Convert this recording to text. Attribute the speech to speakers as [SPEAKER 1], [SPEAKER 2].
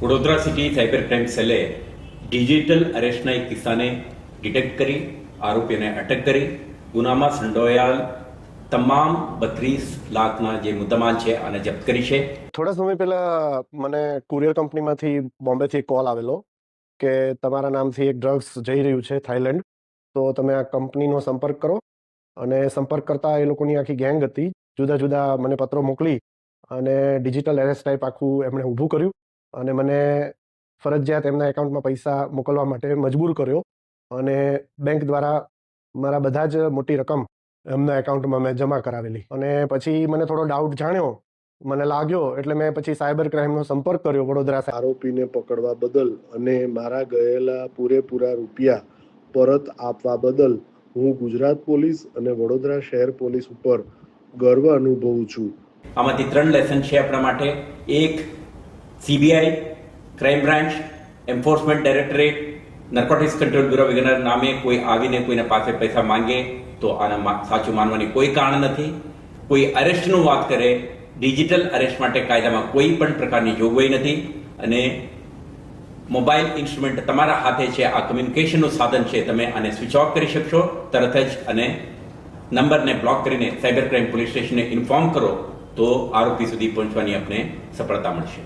[SPEAKER 1] Vadodara city cyber crime સેલે digital અરેસ્ટના એક કિસ્સાને ડિટેક્ટ કરી આરોપીને અટક કરી ગુનામાં સંડોવાયેલ તમામ 32 લાખના જે મુદ્દામાલ છે આને જપ્ત કરી છે.
[SPEAKER 2] થોડા સમય પહેલા મને કુરિયર કંપનીમાંથી બોમ્બેથી કોલ આવેલો કે તમારા નામથી એક ડ્રગ્સ જઈ રહ્યું છે થાઈલેન્ડ, તો તમે આ કંપનીનો સંપર્ક કરો. અને સંપર્ક કરતા એ લોકોની આખી ગેંગ હતી. જુદા જુદા મને પત્રો મોકલી અને ડિજિટલ એરેસ્ટ ટાઈપ આખું એમણે ઊભું કર્યું અને મને ફરજિયાત એમના એકાઉન્ટમાં પૈસા મોકલવા માટે મજબૂર કર્યો. અને બેંક દ્વારા મારા બધા જ મોટી રકમ એમના એકાઉન્ટમાં મેં જમા કરાવેલી. અને પછી મને થોડો ડાઉટ જાણ્યો, મને લાગ્યો, એટલે મેં પછી સાયબર ક્રાઇમનો સંપર્ક કર્યો વડોદરા.
[SPEAKER 3] આરોપીને પકડવા બદલ અને મારા ગયેલા પૂરેપૂરા રૂપિયા પરત આપવા બદલ હું ગુજરાત પોલીસ અને વડોદરા શહેર પોલીસ ઉપર ગર્વ અનુભવું છું.
[SPEAKER 1] આમાંથી 3 લેસન છે આપણા માટે. એક, CBI, crime branch, enforcement directorate, narcotics control bureau વગેરે નામે કોઈ આવીને કોઈના પાસે પૈસા માંગે તો આના સાચું માનવાની કોઈ કારણ નથી. કોઈ અરેસ્ટનું વાત કરે, ડિજિટલ અરેસ્ટ માટે કાયદામાં કોઈ પણ પ્રકારની જોગવાઈ નથી. અને મોબાઈલ ઇન્સ્ટ્રુમેન્ટ તમારા હાથે છે, આ કમ્યુનિકેશનનું સાધન છે, તમે આને સ્વિચ ઓફ કરી શકશો તરત જ. અને નંબરને બ્લોક કરીને સાયબર ક્રાઇમ પોલીસ સ્ટેશનને ઇન્ફોર્મ કરો તો આરોપી સુધી પહોંચવાની આપને સફળતા મળશે.